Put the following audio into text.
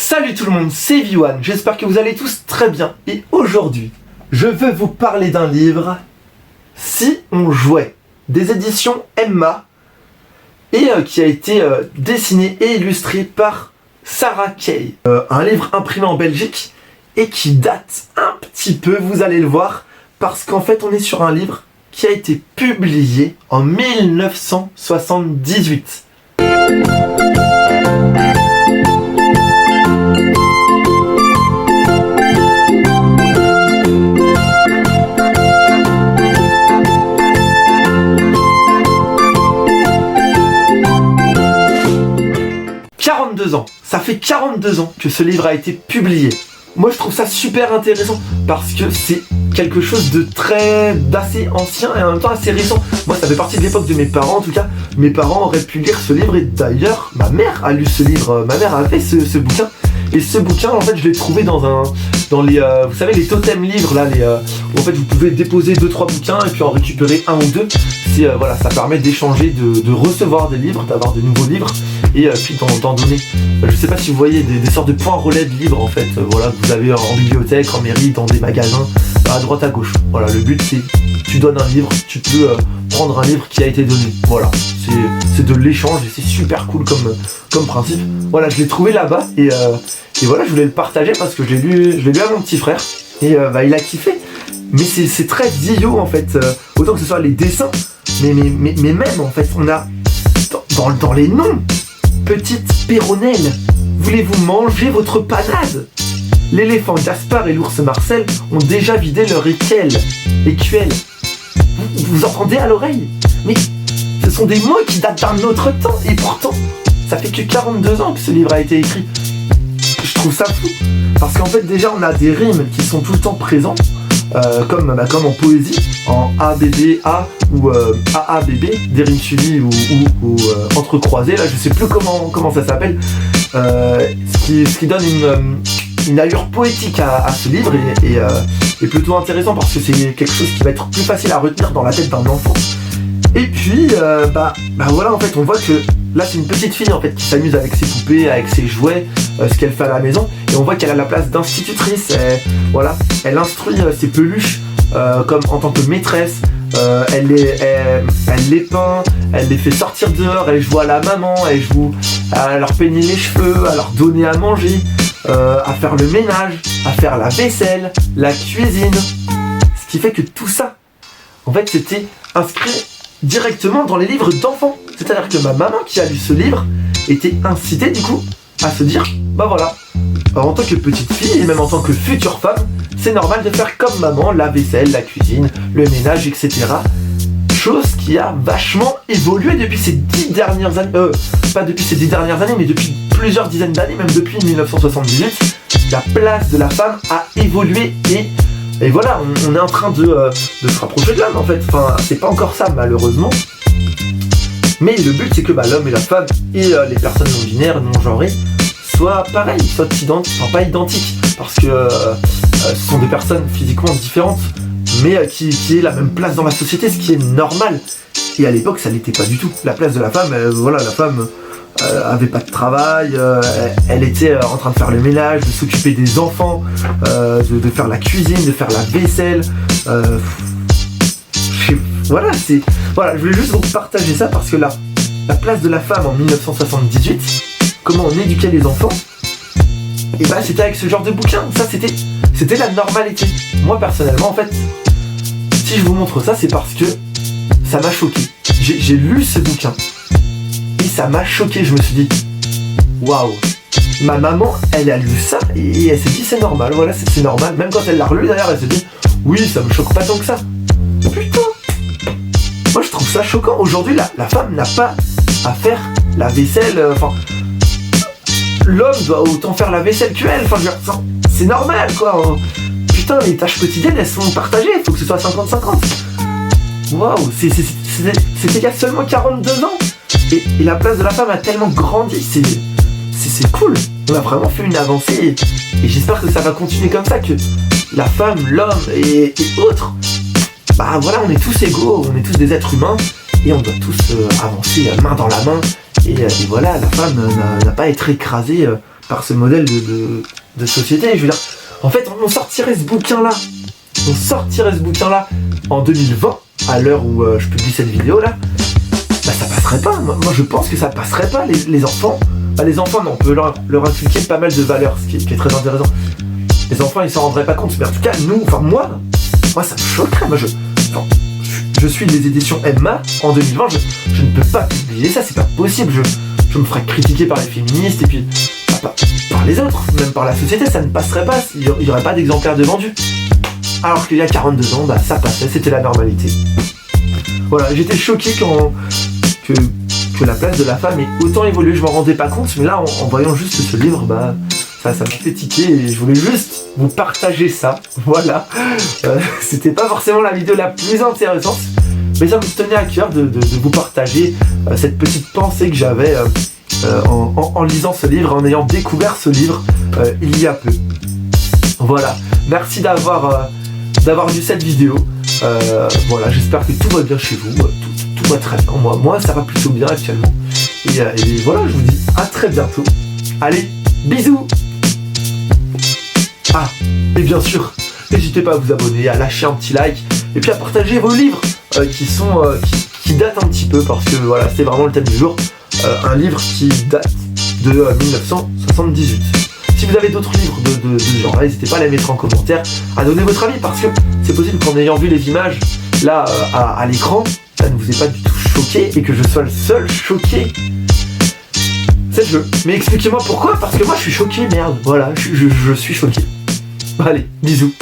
Salut tout le monde, c'est V1, j'espère que vous allez tous très bien. Et aujourd'hui, je veux vous parler d'un livre, Si on jouait, des éditions Emma, et qui a été dessiné et illustré par Sarah Kay. Un livre imprimé en Belgique, et qui date un petit peu, vous allez le voir, parce qu'en fait on est sur un livre qui a été publié en 1978. 42 ans, ça fait 42 ans que ce livre a été publié. Moi je trouve ça super intéressant parce que c'est quelque chose d'assez ancien et en même temps assez récent. Moi ça fait partie de l'époque de mes parents en tout cas. Mes parents auraient pu lire ce livre et d'ailleurs ma mère a lu ce livre. Ma mère avait ce bouquin. Et ce bouquin en fait je l'ai trouvé dans les vous savez les totem livres là, où en fait vous pouvez déposer 2-3 bouquins et puis en récupérer un ou deux. Voilà, ça permet d'échanger, de recevoir des livres, d'avoir de nouveaux livres et puis d'en donner. Je sais pas si vous voyez des sortes de points relais de livres en fait, voilà, que vous avez en bibliothèque, en mairie, dans des magasins, à droite à gauche. Voilà, le but c'est tu donnes un livre, tu peux prendre un livre qui a été donné. Voilà, c'est de l'échange et c'est super cool comme principe. Voilà, je l'ai trouvé là-bas et voilà, je voulais le partager parce que je l'ai lu à mon petit frère et il a kiffé. Mais c'est très idiot en fait, autant que ce soit les dessins, mais même en fait, on a dans les noms, petite Péronnelle, voulez-vous manger votre panade? L'éléphant Gaspard et l'ours Marcel ont déjà vidé leur écuelle. Vous entendez à l'oreille? Mais ce sont des mots qui datent d'un autre temps et pourtant, ça fait que 42 ans que ce livre a été écrit. Je trouve ça fou, parce qu'en fait déjà on a des rimes qui sont tout le temps présentes, comme en poésie, en ABBA ou AABB, des rimes suivies ou entrecroisées, là je sais plus comment ça s'appelle, ce qui donne une allure poétique à ce livre et plutôt intéressant parce que c'est quelque chose qui va être plus facile à retenir dans la tête d'un enfant. Et puis voilà, en fait on voit que là c'est une petite fille en fait qui s'amuse avec ses poupées, avec ses jouets, ce qu'elle fait à la maison, et on voit qu'elle a la place d'institutrice. Elle instruit ses peluches comme en tant que maîtresse. Elle les peint, elle les fait sortir dehors, elle joue à la maman, elle joue à leur peigner les cheveux, à leur donner à manger, à faire le ménage, à faire la vaisselle, la cuisine. Ce qui fait que tout ça, en fait, c'était inscrit directement dans les livres d'enfants. C'est-à-dire que ma maman qui a lu ce livre était incitée du coup à se dire, voilà, en tant que petite fille et même en tant que future femme, c'est normal de faire comme maman, la vaisselle, la cuisine, le ménage, etc. Chose qui a vachement évolué depuis ces 10 dernières années, pas depuis ces 10 dernières années, mais depuis plusieurs dizaines d'années, même depuis 1978, la place de la femme a évolué et voilà, on est en train de se rapprocher de l'homme en fait. Enfin, c'est pas encore ça malheureusement. Mais le but c'est que l'homme et la femme et les personnes non binaires, non genrées, soient pareils, soient pas identiques. Parce que ce sont des personnes physiquement différentes, mais qui aient la même place dans la société, ce qui est normal. Et à l'époque ça l'était pas du tout. La place de la femme, la femme avait pas de travail, elle était en train de faire le ménage, de s'occuper des enfants, de faire la cuisine, de faire la vaisselle. Je voulais juste vous partager ça parce que la place de la femme en 1978, comment on éduquait les enfants, et c'était avec ce genre de bouquin. Ça c'était la normalité. Moi personnellement en fait, si je vous montre ça, c'est parce que ça m'a choqué. J'ai lu ce bouquin et ça m'a choqué. Je me suis dit waouh, ma maman elle a lu ça et elle s'est dit c'est normal, voilà, c'est normal. Même quand elle l'a relu d'ailleurs, elle s'est dit oui, ça me choque pas tant que ça. Putain, moi je trouve ça choquant. Aujourd'hui la femme n'a pas à faire la vaisselle, l'homme doit autant faire la vaisselle qu'elle, c'est normal quoi. Putain, les tâches quotidiennes elles sont partagées, il faut que ce soit 50-50. Waouh, c'était il y a seulement 42 ans et la place de la femme a tellement grandi, c'est cool. On a vraiment fait une avancée et j'espère que ça va continuer comme ça, que la femme, l'homme et autres, on est tous égaux, on est tous des êtres humains et on doit tous avancer main dans la main et voilà, la femme n'a pas à être écrasée par ce modèle de société. Je veux dire, en fait, on sortirait ce bouquin-là. On sortirait ce bouquin-là en 2020, à l'heure où je publie cette vidéo-là. Bah ça passerait pas. Moi je pense que ça passerait pas. Les enfants, bah les enfants, non, on peut leur inculquer pas mal de valeurs, ce qui est très intéressant. Les enfants, ils s'en rendraient pas compte. Mais en tout cas, nous, enfin moi, ça me choquerait. Moi, je suis des éditions Emma en 2020. Je ne peux pas publier ça. C'est pas possible. Je me ferais critiquer par les féministes et puis par les autres, même par la société. Ça ne passerait pas. Il y aurait pas d'exemplaires de vendus. Alors qu'il y a 42 ans, bah ça passait. C'était la normalité. Voilà, j'étais choqué que la place de la femme ait autant évolué. Je m'en rendais pas compte, mais là, en voyant juste ce livre, bah ça m'a fait tiquer et je voulais juste vous partager ça. Voilà. C'était pas forcément la vidéo la plus intéressante, mais ça me tenait à cœur de vous partager cette petite pensée que j'avais en lisant ce livre, en ayant découvert ce livre il y a peu. Voilà. Merci d'avoir vu cette vidéo. Voilà, j'espère que tout va bien chez vous. Tout va très bien. Moi, ça va plutôt bien actuellement. Et voilà, je vous dis à très bientôt. Allez, bisous. Ah, et bien sûr, n'hésitez pas à vous abonner, à lâcher un petit like, et puis à partager vos livres qui datent un petit peu, parce que voilà, c'est vraiment le thème du jour. Un livre qui date de 1978. Si vous avez d'autres livres de ce genre, n'hésitez pas à les mettre en commentaire, à donner votre avis, parce que c'est possible qu'en ayant vu les images là à l'écran, ça ne vous ait pas du tout choqué et que je sois le seul choqué. C'est le jeu. Mais expliquez-moi pourquoi, parce que moi je suis choqué, merde. Voilà, je suis choqué. Allez, bisous.